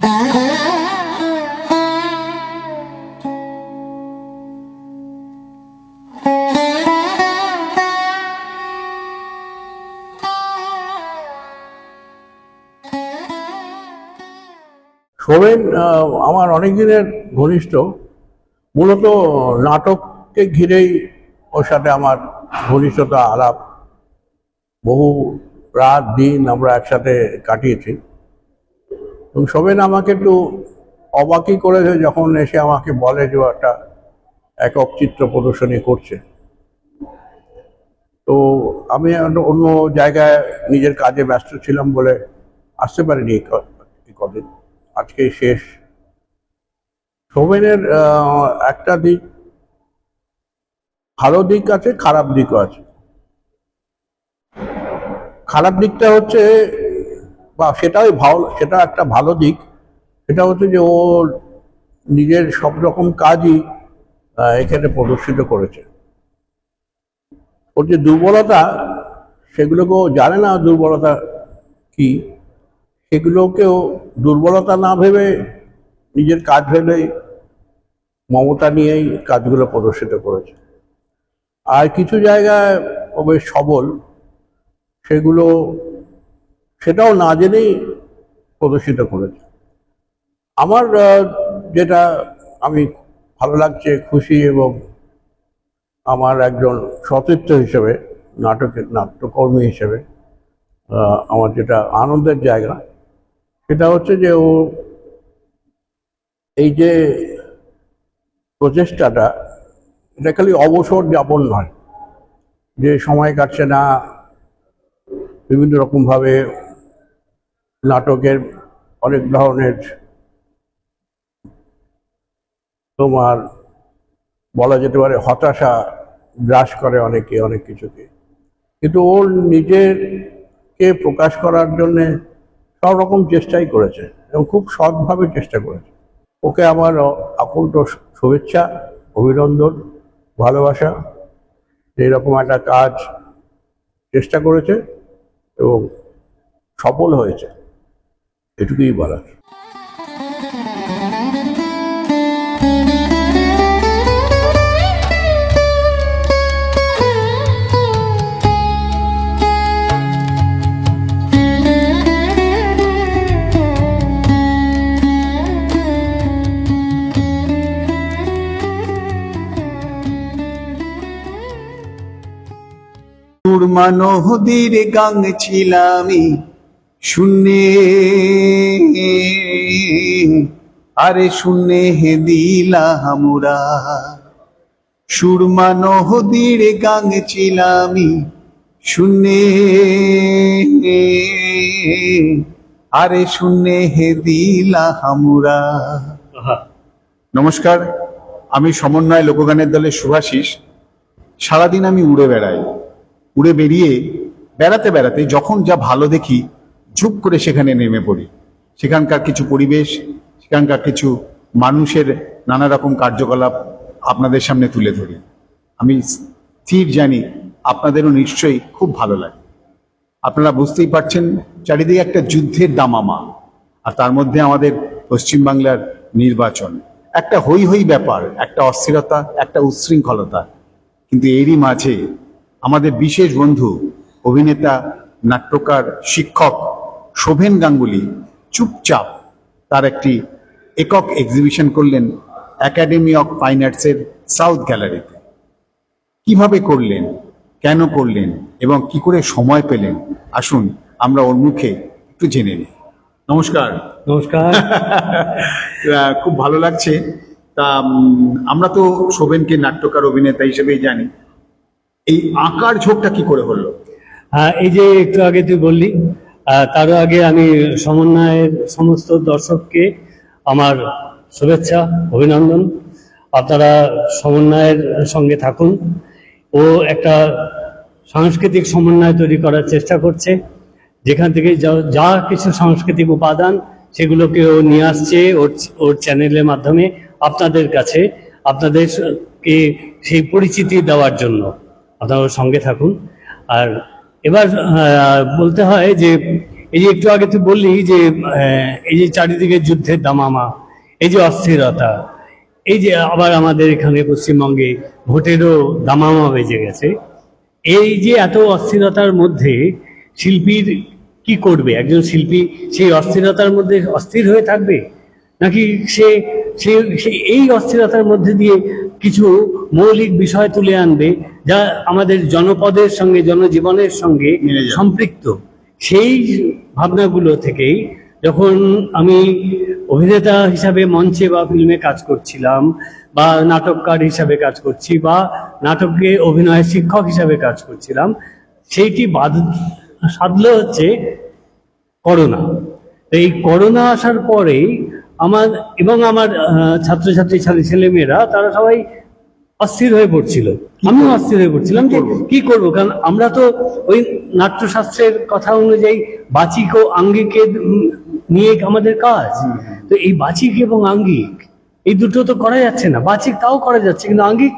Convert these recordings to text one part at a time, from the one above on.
শোভেন আমার অনেক দিনের ঘনিষ্ঠ, মূলত নাটককে ঘিরেই ওর সাথে আমার ঘনিষ্ঠতা, আলাপ, বহু রাত দিন আমরা একসাথে কাটিয়েছি। এবং শোভেন আমাকে একটু অবাকই করেছে যখন এসে আমাকে বলে যে একটা একক চিত্র প্রদর্শনী করছে। তো আমি অন্য জায়গায় নিজের কাজে ব্যস্ত ছিলাম বলে আসতে পারিনি এই কদিন। আজকেই শেষ। শোভেনের একটা দিক, ভালো দিক আছে, খারাপ দিকও আছে। খারাপ দিকটা হচ্ছে, বা সেটা একটা ভালো দিক, সেটা হচ্ছে যে ও নিজের সব রকম কাজই এখানে প্রদর্শিত করেছে। ওর যে দুর্বলতা, সেগুলোকেও জানে না দুর্বলতা কি, সেগুলোকেও দুর্বলতা না ভেবে নিজের কাজ ভেবেই, মমতা নিয়েই কাজগুলো প্রদর্শিত করেছে। আর কিছু জায়গায় ও বেশ সবল, সেটাও না জেনেই প্রদর্শিত করেছে। আমার যেটা আমি ভালো লাগছে, খুশি, এবং আমার একজন সতীর্থ হিসেবে, নাট্যকর্মী হিসেবে আমার যেটা আনন্দের জায়গা, সেটা হচ্ছে যে ও এই যে প্রচেষ্টাটা, এটা খালি অবসর যাপন নয়, যে সময় কাটছে না, বিভিন্ন রকমভাবে নাটকের অনেক ধরনের তোমার বলা যেতে পারে হতাশা গ্রাস করে অনেকে অনেক কিছুকে, কিন্তু ওর নিজেকে প্রকাশ করার জন্যে সব রকম চেষ্টাই করেছে এবং খুব সৎভাবে চেষ্টা করেছে। ওকে আমার আকুণ্ঠ শুভেচ্ছা, অভিনন্দন, ভালোবাসা। এইরকম একটা কাজ চেষ্টা করেছে এবং সফল হয়েছে, এটুকুই বলার। সুরমা নদীর গাং ছিলামি শূন্যে, আরে শূন্যে হে দিলা হামুরা। সুরমা নদীর গাং ছিলামি শূন্যে, আরে শূন্যে হে দিলা হামুরা। নমস্কার, আমি সমন্বয় লোকগানের দলের শুভাশিস। সারাদিন আমি উড়ে বেড়াই। উড়ে বেড়াতে বেড়াতে যখন যা ভালো দেখি, ঝুপ করে সেখানে নেমে পড়ি। সেখানকার কিছু পরিবেশ, সেখানকার কিছু মানুষের নানা রকম কার্যকলাপ আপনাদের সামনে তুলে ধরি। আমি স্থির জানি আপনাদেরও নিশ্চয়ই খুব ভালো লাগে। আপনারা বুঝতেই পারছেন, চারিদিকে একটা যুদ্ধের দামামা, আর তার মধ্যে আমাদের পশ্চিমবাংলার নির্বাচন, একটা হই হই ব্যাপার, একটা অস্থিরতা, একটা উচ্ছৃঙ্খলতা। কিন্তু এরই মাঝে আমাদের বিশেষ বন্ধু, অভিনেতা, নাট্যকার, শিক্ষক শোভেন গাঙ্গুলি চুপচাপ তার একটি একক এক্সিবিশন করলেন একাডেমি অফ ফাইন আর্টসের সাউথ গ্যালারিতে। কিভাবে করলেন, কেন করলেন এবং কি করে সময় পেলেন, আসুন আমরা ওর মুখে একটু জেনে নিই। নমস্কার। নমস্কার। খুব ভালো লাগছে। তা আমরা তো শোভেনকে নাট্যকার, অভিনেতা হিসেবেই জানি। এই আঁকার ঝোঁকটা কি করে হলো? হ্যাঁ, এই যে একটু আগে তুই বললি, তারও আগে আমি সমন্বয়ের সমস্ত দর্শককে আমার শুভেচ্ছা, অভিনন্দন। আপনারা সমন্বয়ের সঙ্গে থাকুন। ও একটা সাংস্কৃতিক সমন্বয় তৈরি করার চেষ্টা করছে, যেখান থেকে যা কিছু সাংস্কৃতিক উপাদান সেগুলোকে ও নিয়ে আসছে ওর চ্যানেলের মাধ্যমে আপনাদের কাছে, আপনাদেরকে সেই পরিচিতি দেওয়ার জন্য। আপনারা ওর সঙ্গে থাকুন। আর এবার বলতে হয় যে এই যে একটু আগে তুই বললি যে এই যে চারিদিকে যুদ্ধের দামামা, এই যে অস্থিরতা, এই যে আবার আমাদের এখানে পশ্চিমবঙ্গে ভোটেরও দামামা বেজে গেছে, এই যে এত অস্থিরতার মধ্যে শিল্পীর কি করবে? একজন শিল্পী সেই অস্থিরতার মধ্যে অস্থির হয়ে থাকবে, নাকি সে সে সে এই অস্থিরতার মধ্যে দিয়ে কিছু মৌলিক বিষয় তুলে আনবে যা আমাদের জনপদের সঙ্গে, জনজীবনের সঙ্গে মিলে যাবে। সম্পৃক্ত? সেই ভাবনাগুলো থেকেই যখন আমি অভিনেতা হিসাবে মঞ্চে বা ফিল্মে কাজ করছিলাম, বা নাটককার হিসাবে কাজ করছি, বা নাটকে অভিনয়ের শিক্ষক হিসাবে কাজ করছিলাম, সেইটি সাধলো হচ্ছে করোনা। এই করোনা আসার পরেই আমার এবং আমার ছাত্রছাত্রী ছেলেমেয়েরা তারা সবাই অস্থির হয়ে পড়ছিল, আমিও অস্থির হয়ে পড়ছিলাম যে কি করব। কারণ আমরা তো ওই নাট্যশাস্ত্রের কথা অনুযায়ী বাচিক ও আঙ্গিকের নিয়ে আমাদের কাজ। তো এই বাচিক এবং আঙ্গিক এই দুটো তো করা যাচ্ছে না। বাচিক তাও করা যাচ্ছে, কিন্তু আঙ্গিক,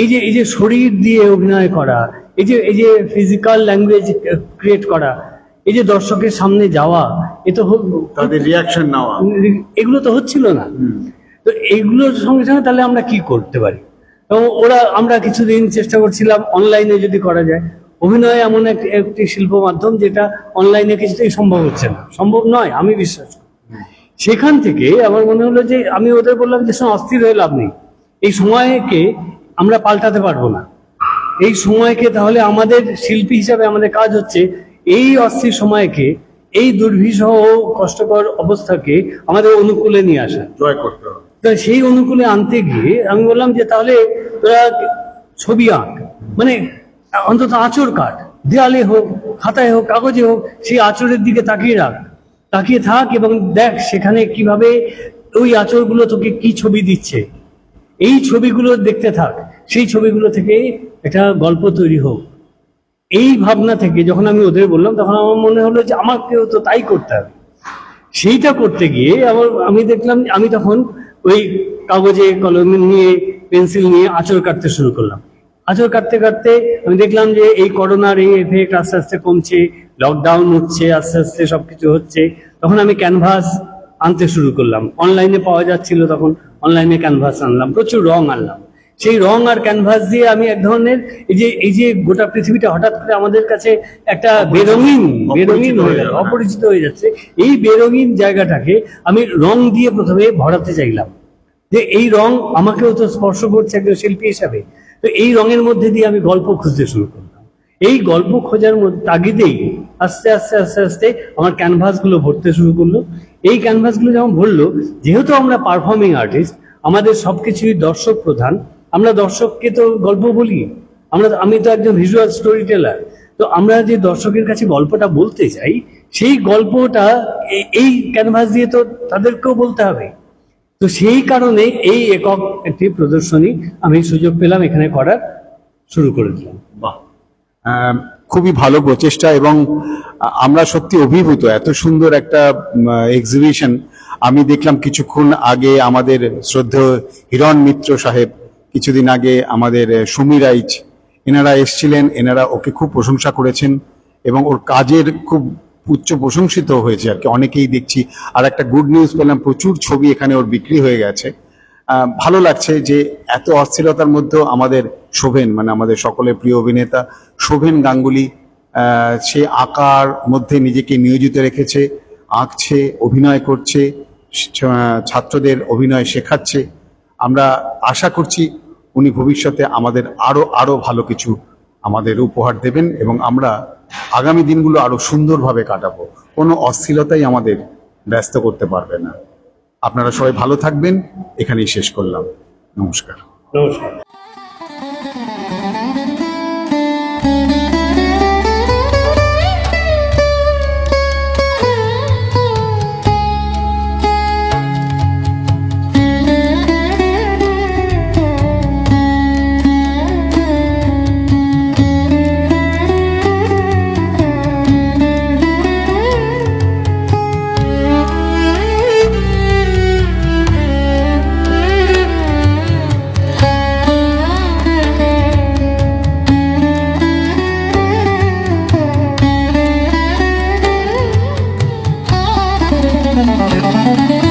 এই যে শরীর দিয়ে অভিনয় করা, এই যে ফিজিক্যাল ল্যাঙ্গুয়েজ ক্রিয়েট করা, এই যে দর্শকের সামনে যাওয়া, এ তো তাদের রিয়াকশন নেওয়া, এগুলো তো হচ্ছিল না। তো এইগুলোর সঙ্গে সঙ্গে তাহলে আমরা কি করতে পারি? এবং আমরা কিছুদিন চেষ্টা করছিলাম অনলাইনে যদি করা যায়। অভিনয় এমন একটি শিল্প মাধ্যম যেটা অনলাইনে কিছুতেই সম্ভব হচ্ছে না, সম্ভব নয়, আমি বিশ্বাস করি। সেখান থেকে আমার মনে হলো যে আমি ওদের বললাম যে অস্থির হয়ে লাভ নেই, এই সময়কে আমরা পাল্টাতে পারবো না। এই সময়কে তাহলে আমাদের শিল্পী হিসাবে আমাদের কাজ হচ্ছে এই অস্থির সময়কে, এই দুর্বিষহ কষ্টকর অবস্থাকে আমাদের অনুকূলে নিয়ে আসা, জয় করতে হবে। তো সেই অনুকূলে আনতে গিয়ে আমি বললাম যে তাহলে তোরা ছবি আঁক, মানে অন্তত আঁচড় কাট, দেয়ালে হোক, খাতায় হোক, কাগজে হোক, সেই আঁচড়ের দিকে তাকিয়ে থাক এবং দেখ সেখানে কিভাবে ওই আঁচড়গুলো তোকে কি ছবি দিচ্ছে। এই ছবিগুলো দেখতে থাক, সেই ছবিগুলো থেকে একটা গল্প তৈরি হোক। এই ভাবনা থেকে যখন আমি ওদের বললাম, তখন আমার মনে হলো যে আমাকেও তো তাই করতে হবে। সেইটা করতে গিয়ে আমি দেখলাম, আমি তখন ওই কাগজে কলম নিয়ে, পেন্সিল নিয়ে আঁচড় কাটতে শুরু করলাম। আঁচড় কাটতে কাটতে আমি দেখলাম যে এই করোনার এই এফেক্ট আস্তে আস্তে কমছে, লকডাউন হচ্ছে, আস্তে আস্তে সবকিছু হচ্ছে। তখন আমি ক্যানভাস আনতে শুরু করলাম, অনলাইনে পাওয়া যাচ্ছিল, তখন অনলাইনে ক্যানভাস আনলাম, প্রচুর রং আনলাম। সেই রং আর ক্যানভাস দিয়ে আমি এক ধরনের এই যে গোটা পৃথিবীটা হঠাৎ করে আমাদের কাছে একটা বেরঙিন হয়ে গেল, অপরিচিত হয়ে যাচ্ছে। এই বেরঙিন জায়গাটাকে আমি রং দিয়ে প্রথমে ভরাতে চাইলাম, যে এই রং আমাকেও তো স্পর্শ করছে একজন শিল্পী হিসাবে। তো এই রঙের মধ্যে দিয়ে আমি গল্প খুঁজতে শুরু করলাম। এই গল্প খোঁজার তাগিদেই আস্তে আস্তে আস্তে আস্তে আমার ক্যানভাসগুলো ভরতে শুরু করলো। এই ক্যানভাসগুলো যখন ভরলো, যেহেতু আমরা পারফর্মিং আর্টিস্ট, আমাদের সবকিছুই দর্শক প্রধান, আমরা দর্শককে তো গল্প বলি, আমি তো একজন ভিজুয়াল স্টোরি টেলার। তো আমরা যে দর্শকের কাছে গল্পটা বলতে চাই, সেই গল্পটা এই ক্যানভাস দিয়ে তো তাদেরকেও বলতে হবে। তো সেই কারণে এই একক একটি প্রদর্শনী আমি সুযোগ পেলাম এখানে করার, শুরু করে দিলাম। বাহ, খুবই ভালো প্রচেষ্টা, এবং আমরা সত্যি অভিভূত। এত সুন্দর একটা এক্সিবিশন আমি দেখলাম কিছুক্ষণ আগে। আমাদের শ্রদ্ধেয় হিরণ মিত্র সাহেব কিছুদিন আগে, আমাদের সুমি রাইচ, এনারা এসছিলেন, এনারা ওকে খুব প্রশংসা করেছেন এবং ওর কাজের খুব উচ্চ প্রশংসিত হয়েছে আর কি, অনেকেই দেখছি। আর একটা গুড নিউজ পেলাম, প্রচুর ছবি এখানে ওর বিক্রি হয়ে গেছে। ভালো লাগছে যে এত অস্থিরতার মধ্যেও আমাদের শোভেন, মানে আমাদের সকলের প্রিয় অভিনেতা শোভেন গাঙ্গুলি, সে আঁকার মধ্যে নিজেকে নিয়োজিত রেখেছে, আঁকছে, অভিনয় করছে, ছাত্রদের অভিনয় শেখাচ্ছে। আমরা আশা করছি উনি ভবিষ্যতে আমাদের আরো ভালো কিছু আমাদের উপহার দেবেন এবং আমরা আগামী দিনগুলো আরো সুন্দরভাবে কাটাবো। কোনো অস্থিরতাই আমাদের ব্যস্ত করতে পারবে না। আপনারা সবাই ভালো থাকবেন, এখানেই শেষ করলাম। নমস্কার। নমস্কার। Thank you.